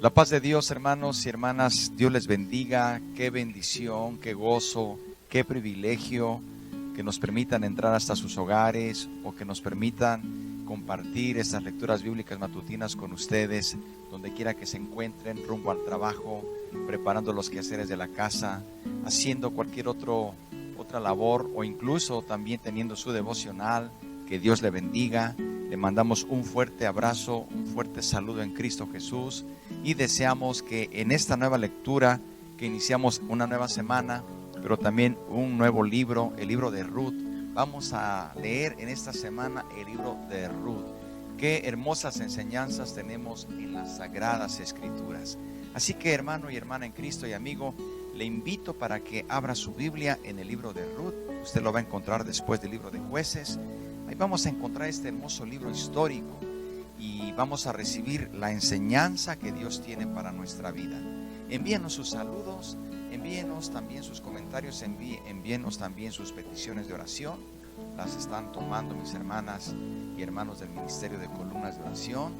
La paz de Dios, hermanos y hermanas, Dios les bendiga. Qué bendición, qué gozo, qué privilegio que nos permitan entrar hasta sus hogares o que nos permitan compartir estas lecturas bíblicas matutinas con ustedes, donde quiera que se encuentren, rumbo al trabajo, preparando los quehaceres de la casa, haciendo cualquier otra labor o incluso también teniendo su devocional. Que Dios le bendiga. Le mandamos un fuerte abrazo, un fuerte saludo en Cristo Jesús y deseamos que en esta nueva lectura, que iniciamos una nueva semana, pero también un nuevo libro, el libro de Ruth. Vamos a leer en esta semana el libro de Ruth. Qué hermosas enseñanzas tenemos en las Sagradas Escrituras. Así que, hermano y hermana en Cristo y amigo, le invito para que abra su Biblia en el libro de Ruth. Usted lo va a encontrar después del libro de Jueces. Ahí vamos a encontrar este hermoso libro histórico y vamos a recibir la enseñanza que Dios tiene para nuestra vida. Envíenos sus saludos, envíenos también sus comentarios, envíenos también sus peticiones de oración. Las están tomando mis hermanas y hermanos del Ministerio de Columnas de Oración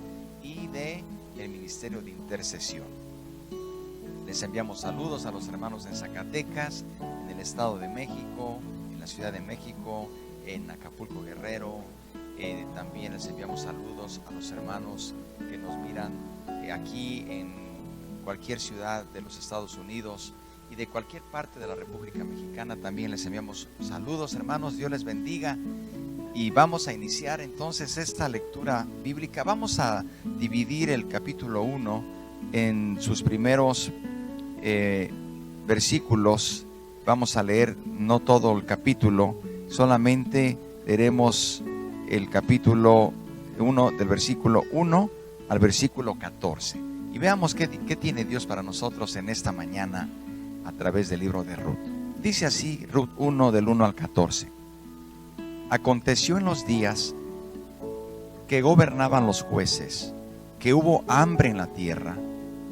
y del Ministerio de Intercesión. Les enviamos saludos a los hermanos en Zacatecas, en el Estado de México, en la Ciudad de México, en Acapulco, Guerrero. También les enviamos saludos a los hermanos que nos miran aquí en cualquier ciudad de los Estados Unidos y de cualquier parte de la República Mexicana. También les enviamos saludos, hermanos. Dios les bendiga. Y vamos a iniciar entonces esta lectura bíblica. Vamos a dividir el capítulo 1 en sus primeros versículos. Vamos a leer no todo el capítulo, solamente leeremos el capítulo 1 del versículo 1 al versículo 14. Y veamos qué tiene Dios para nosotros en esta mañana a través del libro de Ruth. Dice así Ruth 1 del 1 al 14. Aconteció en los días que gobernaban los jueces, que hubo hambre en la tierra,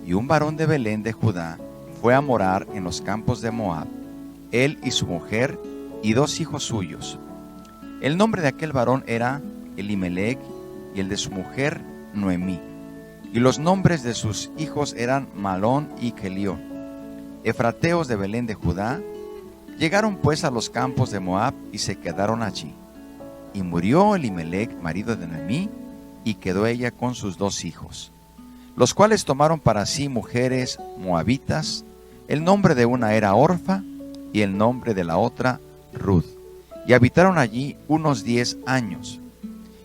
y un varón de Belén de Judá fue a morar en los campos de Moab, él y su mujer y 2 hijos suyos. El nombre de aquel varón era Elimelech y el de su mujer Noemí. Y los nombres de sus hijos eran Malón y Kelión, efrateos de Belén de Judá. Llegaron pues a los campos de Moab y se quedaron allí. Y murió Elimelech, marido de Noemí, y quedó ella con sus 2 hijos, los cuales tomaron para sí mujeres moabitas. El nombre de una era Orfa y el nombre de la otra Ruth. Y habitaron allí unos 10 años.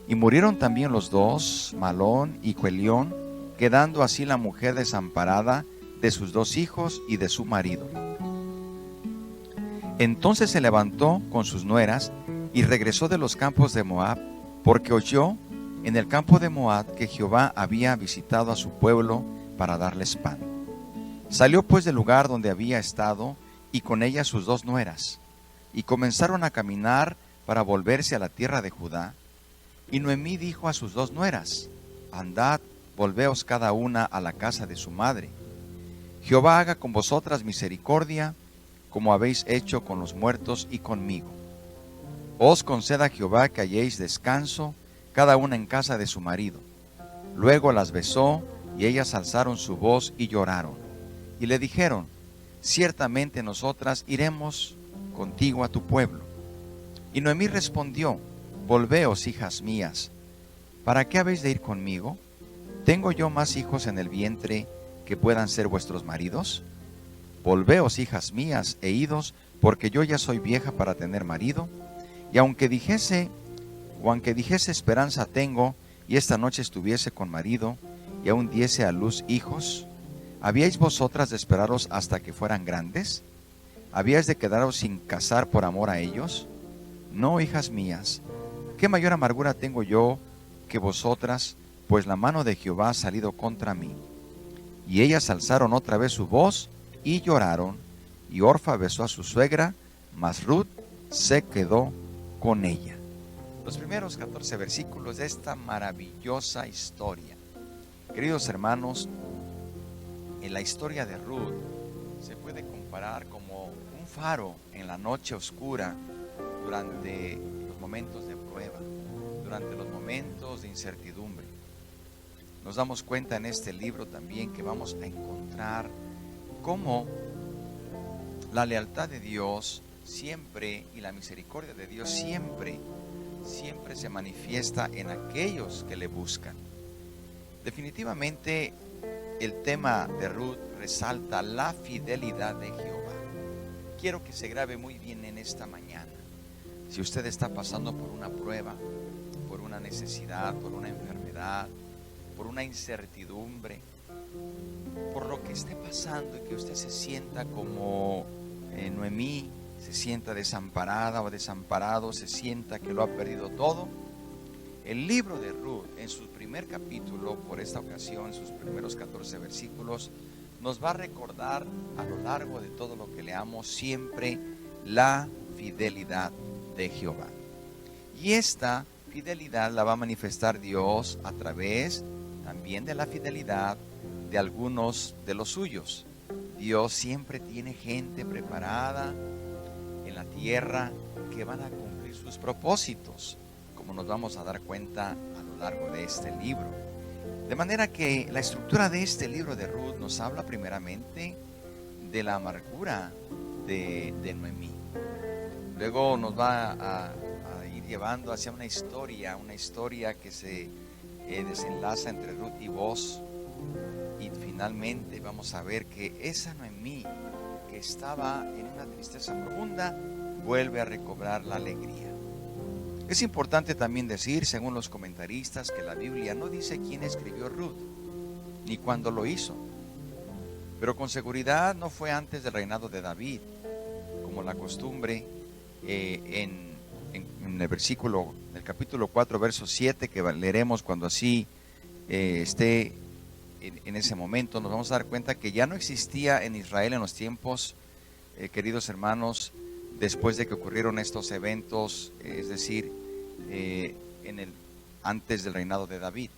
Y murieron también los 2, Malón y Kelión, quedando así la mujer desamparada de sus 2 hijos y de su marido. Entonces se levantó con sus nueras y regresó de los campos de Moab, porque oyó en el campo de Moab que Jehová había visitado a su pueblo para darles pan. Salió pues del lugar donde había estado y con ella sus 2 nueras, y comenzaron a caminar para volverse a la tierra de Judá. Y Noemí dijo a sus 2 nueras: Andad, volveos cada una a la casa de su madre. Jehová haga con vosotras misericordia, como habéis hecho con los muertos y conmigo. Os conceda Jehová que halléis descanso, cada una en casa de su marido. Luego las besó, y ellas alzaron su voz y lloraron. Y le dijeron: Ciertamente nosotras iremos contigo a tu pueblo. Y Noemí respondió: Volveos, hijas mías. ¿Para qué habéis de ir conmigo? ¿Tengo yo más hijos en el vientre que puedan ser vuestros maridos? Volveos, hijas mías, e idos, porque yo ya soy vieja para tener marido. Y aunque dijese esperanza tengo, y esta noche estuviese con marido, y aún diese a luz hijos, ¿habíais vosotras de esperaros hasta que fueran grandes? ¿Habíais de quedaros sin casar por amor a ellos? No, hijas mías, ¿qué mayor amargura tengo yo que vosotras? Pues la mano de Jehová ha salido contra mí. Y ellas alzaron otra vez su voz y lloraron, y Orfa besó a su suegra, mas Ruth se quedó con ella. Los primeros 14 versículos de esta maravillosa historia. Queridos hermanos, en la historia de Ruth se puede comparar como un faro en la noche oscura durante los momentos de prueba, durante los momentos de incertidumbre. nos damos cuenta en este libro también que vamos a encontrar cómo la lealtad de Dios siempre y la misericordia de Dios siempre se manifiesta en aquellos que le buscan. Definitivamente el tema de Ruth resalta la fidelidad de Jehová. Quiero que se grabe muy bien en esta mañana. Si usted está pasando por una prueba, por una necesidad, por una enfermedad, por una incertidumbre, por lo que esté pasando y que usted se sienta como Noemí, se sienta desamparada o desamparado, se sienta que lo ha perdido todo, el libro de Ruth en su primer capítulo, por esta ocasión, sus primeros 14 versículos, nos va a recordar a lo largo de todo lo que leamos siempre la fidelidad de Jehová. Y esta fidelidad la va a manifestar Dios a través también de la fidelidad de algunos de los suyos. Dios siempre tiene gente preparada en la tierra que van a cumplir sus propósitos, como nos vamos a dar cuenta a lo largo de este libro. De manera que la estructura de este libro de Ruth nos habla primeramente de la amargura de Noemí. Luego nos va a ir llevando hacia una historia que se desenlaza entre Ruth y Boaz. Y finalmente vamos a ver que esa Noemí, que estaba en una tristeza profunda, vuelve a recobrar la alegría. Es importante también decir, según los comentaristas, que la Biblia no dice quién escribió Ruth, ni cuándo lo hizo. Pero con seguridad no fue antes del reinado de David, como la costumbre en el capítulo 4, verso 7, que leeremos cuando así esté en ese momento. Nos vamos a dar cuenta que ya no existía en Israel en los tiempos, queridos hermanos, después de que ocurrieron estos eventos, es decir, antes del reinado de David.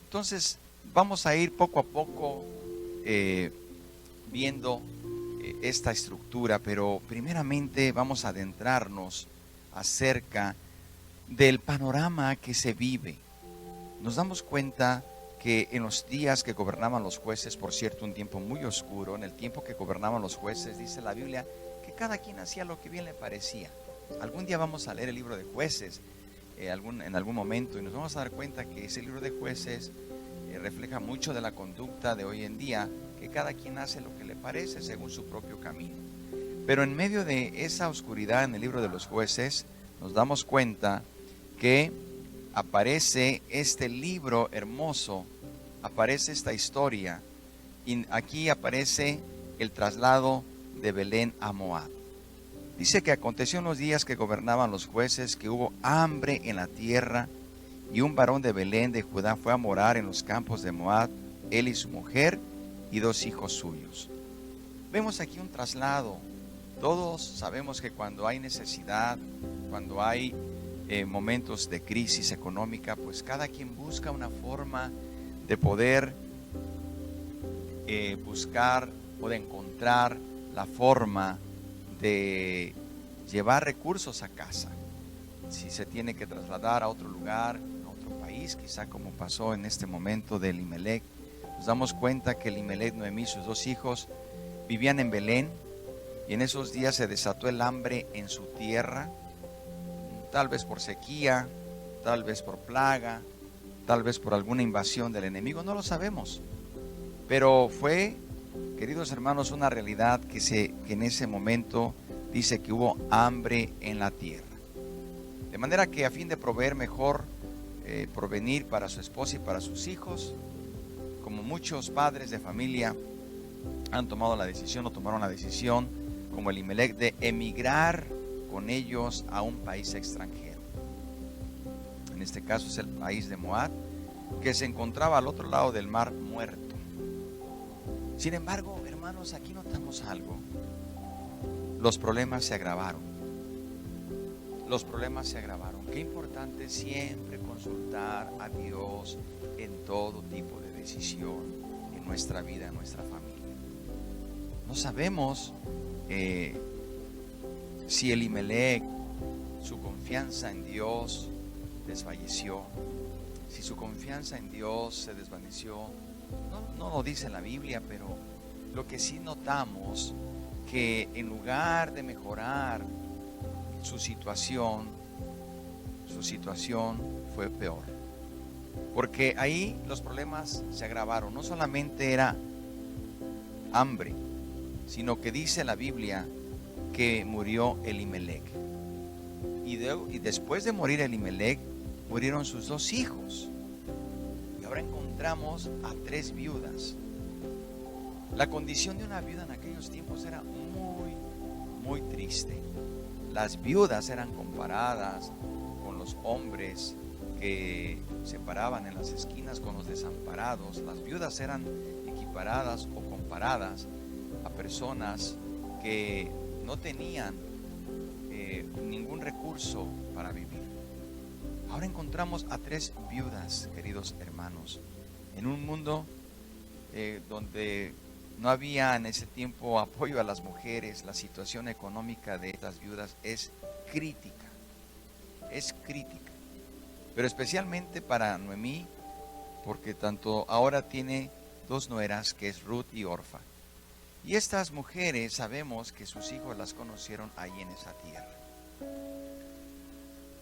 Entonces vamos a ir poco a poco viendo esta estructura, pero primeramente vamos a adentrarnos acerca del panorama que se vive. Nos damos cuenta que en los días que gobernaban los jueces, por cierto, un tiempo muy oscuro, en el tiempo que gobernaban los jueces, dice la Biblia que cada quien hacía lo que bien le parecía. Algún día vamos a leer el libro de Jueces en algún momento, y nos vamos a dar cuenta que ese libro de Jueces refleja mucho de la conducta de hoy en día, que cada quien hace lo que le parece según su propio camino. Pero en medio de esa oscuridad en el libro de los Jueces, nos damos cuenta que aparece este libro hermoso, aparece esta historia, y aquí aparece el traslado de Belén a Moab. Dice que aconteció en los días que gobernaban los jueces que hubo hambre en la tierra, y un varón de Belén de Judá fue a morar en los campos de Moab, él y su mujer y 2 hijos suyos. Vemos aquí un traslado. Todos sabemos que cuando hay necesidad, cuando hay momentos de crisis económica, pues cada quien busca una forma de poder buscar o de encontrar la forma de llevar recursos a casa. Si se tiene que trasladar a otro lugar, a otro país, quizá como pasó en este momento de Elimelec, nos damos cuenta que Elimelec, Noemí y sus 2 hijos vivían en Belén, y en esos días se desató el hambre en su tierra, tal vez por sequía, tal vez por plaga, tal vez por alguna invasión del enemigo, no lo sabemos. Pero fue, queridos hermanos, una realidad que en ese momento dice que hubo hambre en la tierra. De manera que a fin de proveer mejor provenir para su esposa y para sus hijos, como muchos padres de familia han tomado la decisión o tomaron la decisión, como Elimelec, de emigrar con ellos a un país extranjero. En este caso es el país de Moab, que se encontraba al otro lado del Mar Muerto. Sin embargo, hermanos, aquí notamos algo. Los problemas se agravaron. Los problemas se agravaron. Qué importante siempre consultar a Dios en todo tipo de decisión en nuestra vida, en nuestra familia. No sabemos si Elimelec, su confianza en Dios desfalleció, si su confianza en Dios se desvaneció. No lo dice la Biblia, pero lo que sí notamos, que en lugar de mejorar su situación fue peor. Porque ahí los problemas se agravaron. No solamente era hambre, sino que dice la Biblia que murió Elimelec. Y después de morir Elimelec, murieron sus 2 hijos. Y ahora encontramos a 3 viudas. La condición de una viuda en aquellos tiempos era muy, muy triste. Las viudas eran comparadas con los hombres que se paraban en las esquinas con los desamparados. Las viudas eran equiparadas o comparadas a personas que no tenían ningún recurso para vivir. Ahora encontramos a 3 viudas, queridos hermanos, en un mundo donde no había en ese tiempo apoyo a las mujeres. La situación económica de estas viudas es crítica, pero especialmente para Noemí, porque tanto ahora tiene 2 nueras, que es Ruth y Orfa. Y estas mujeres sabemos que sus hijos las conocieron ahí en esa tierra.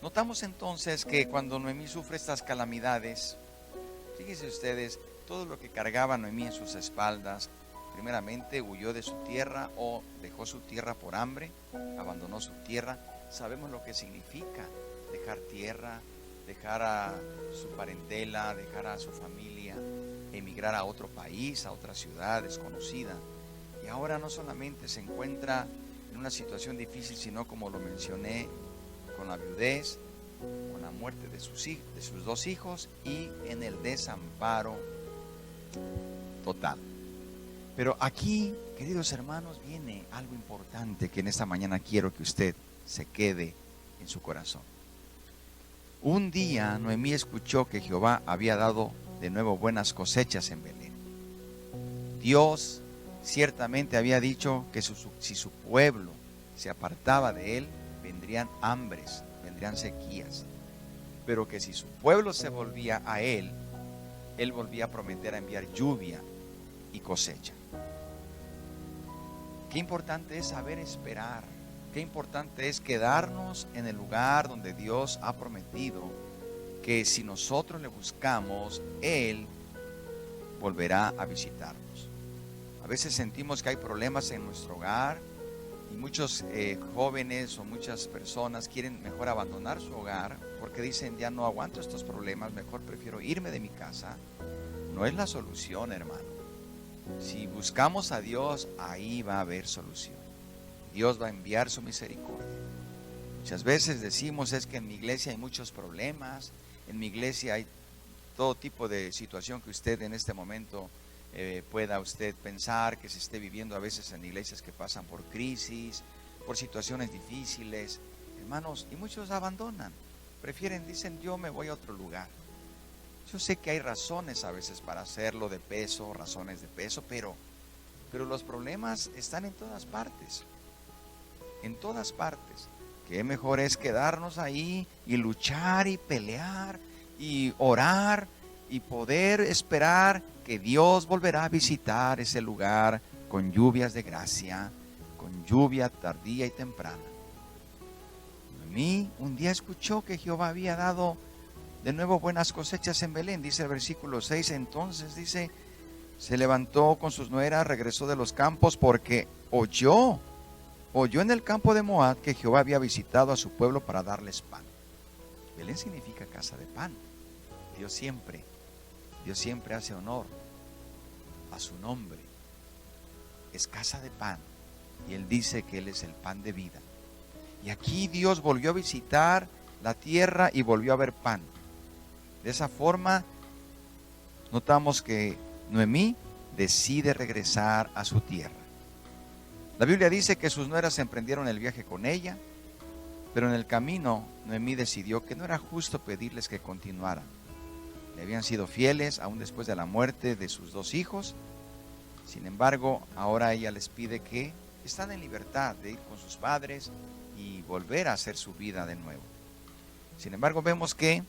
Notamos entonces que cuando Noemí sufre estas calamidades, fíjense ustedes, todo lo que cargaba Noemí en sus espaldas, primeramente huyó de su tierra o dejó su tierra por hambre, abandonó su tierra. Sabemos lo que significa dejar tierra, dejar a su parentela, dejar a su familia, emigrar a otro país, a otra ciudad desconocida. Y ahora no solamente se encuentra en una situación difícil, sino, como lo mencioné, con la viudez, con la muerte de sus 2 hijos y en el desamparo total. Pero aquí, queridos hermanos, viene algo importante que en esta mañana quiero que usted se quede en su corazón. Un día Noemí escuchó que Jehová había dado de nuevo buenas cosechas en Belén. Dios ciertamente había dicho que si su pueblo se apartaba de él, vendrían hambres, vendrían sequías. Pero que si su pueblo se volvía a él volvía a prometer a enviar lluvia y cosecha. Qué importante es saber esperar. Qué importante es quedarnos en el lugar donde Dios ha prometido que si nosotros le buscamos, Él volverá a visitarnos. A veces sentimos que hay problemas en nuestro hogar y muchos jóvenes o muchas personas quieren mejor abandonar su hogar porque dicen: ya no aguanto estos problemas, mejor prefiero irme de mi casa. No es la solución, hermano. Si buscamos a Dios, ahí va a haber solución. Dios va a enviar su misericordia. Muchas veces decimos: es que en mi iglesia hay muchos problemas, en mi iglesia hay todo tipo de situación que usted en este momento pueda usted pensar que se esté viviendo a veces en iglesias que pasan por crisis, por situaciones difíciles, hermanos, y muchos abandonan, prefieren, dicen: yo me voy a otro lugar. Yo sé que hay razones a veces para hacerlo, razones de peso, pero los problemas están en todas partes. En todas partes. Qué mejor es quedarnos ahí y luchar y pelear y orar y poder esperar que Dios volverá a visitar ese lugar con lluvias de gracia, con lluvia tardía y temprana. Noemí un día escuchó que Jehová había dado de nuevo buenas cosechas en Belén. Dice el versículo 6, entonces dice: se levantó con sus nueras, regresó de los campos porque oyó en el campo de Moab que Jehová había visitado a su pueblo para darles pan. Belén significa casa de pan. Dios siempre hace honor a su nombre. Es casa de pan. Y Él dice que Él es el pan de vida. Y aquí Dios volvió a visitar la tierra y volvió a haber pan. De esa forma, notamos que Noemí decide regresar a su tierra. La Biblia dice que sus nueras emprendieron el viaje con ella, pero en el camino Noemí decidió que no era justo pedirles que continuaran. Le habían sido fieles aún después de la muerte de sus 2 hijos. Sin embargo, ahora ella les pide que están en libertad de ir con sus padres y volver a hacer su vida de nuevo. Sin embargo, vemos que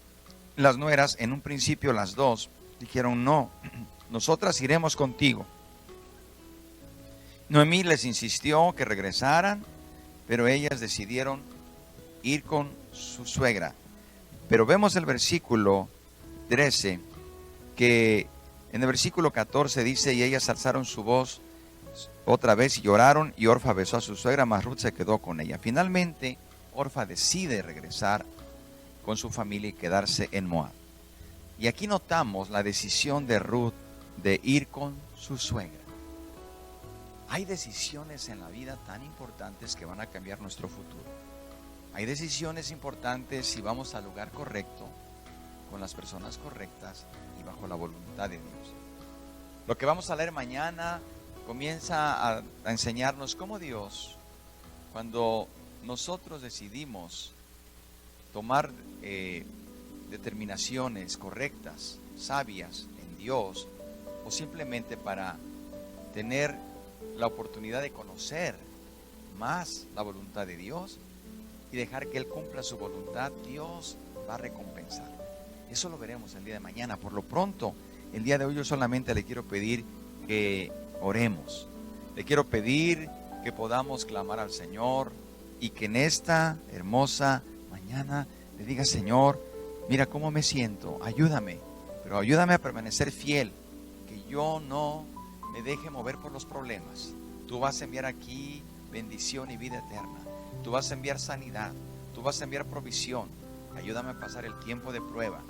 Las nueras, en un principio las dos, dijeron: no, nosotras iremos contigo. Noemí les insistió que regresaran, pero ellas decidieron ir con su suegra. Pero vemos el versículo 13, que en el versículo 14 dice: y ellas alzaron su voz otra vez y lloraron, y Orfa besó a su suegra, mas Ruth se quedó con ella. Finalmente, Orfa decide regresar con su familia y quedarse en Moab. Y aquí notamos la decisión de Ruth de ir con su suegra. Hay decisiones en la vida tan importantes que van a cambiar nuestro futuro. Hay decisiones importantes si vamos al lugar correcto, con las personas correctas y bajo la voluntad de Dios. Lo que vamos a leer mañana comienza a enseñarnos cómo Dios, cuando nosotros decidimos tomar determinaciones correctas, sabias en Dios, o simplemente para tener la oportunidad de conocer más la voluntad de Dios y dejar que Él cumpla su voluntad, Dios va a recompensar. Eso lo veremos el día de mañana. Por lo pronto, el día de hoy yo solamente le quiero pedir que oremos. Le quiero pedir que podamos clamar al Señor y que en esta hermosa mañana le diga: Señor, mira cómo me siento, ayúdame, pero ayúdame a permanecer fiel, que yo no me deje mover por los problemas. Tú vas a enviar aquí bendición y vida eterna. Tú vas a enviar sanidad, tú vas a enviar provisión. Ayúdame a pasar el tiempo de prueba,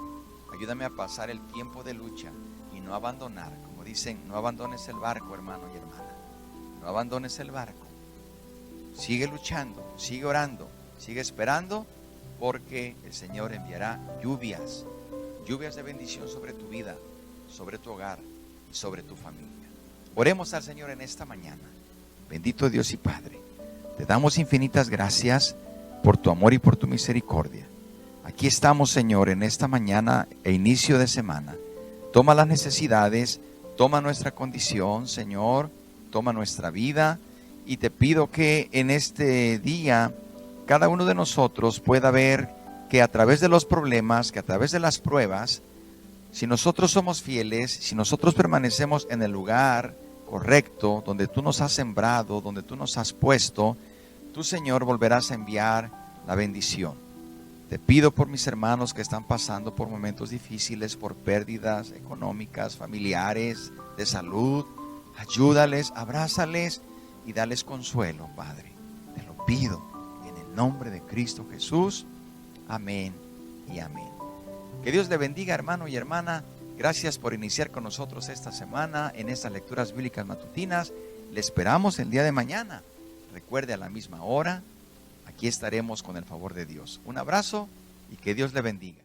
ayúdame a pasar el tiempo de lucha y no abandonar. Como dicen, no abandones el barco, hermano y hermana, no abandones el barco. Sigue luchando, sigue orando, sigue esperando, porque el Señor enviará lluvias de bendición sobre tu vida, sobre tu hogar y sobre tu familia. Oremos al Señor en esta mañana. Bendito Dios y Padre, te damos infinitas gracias por tu amor y por tu misericordia. Aquí estamos, Señor, en esta mañana e inicio de semana. Toma las necesidades, toma nuestra condición, Señor, toma nuestra vida, y te pido que en este día cada uno de nosotros pueda ver que a través de los problemas, que a través de las pruebas, si nosotros somos fieles, si nosotros permanecemos en el lugar correcto, donde tú nos has sembrado, donde tú nos has puesto, tú, Señor, volverás a enviar la bendición. Te pido por mis hermanos que están pasando por momentos difíciles, por pérdidas económicas, familiares, de salud. Ayúdales, abrázales y dales consuelo, Padre. Te lo pido en el nombre de Cristo Jesús. Amén y amén. Que Dios le bendiga, hermano y hermana. Gracias por iniciar con nosotros esta semana en estas lecturas bíblicas matutinas. Le esperamos el día de mañana. Recuerde, a la misma hora, aquí estaremos con el favor de Dios. Un abrazo y que Dios le bendiga.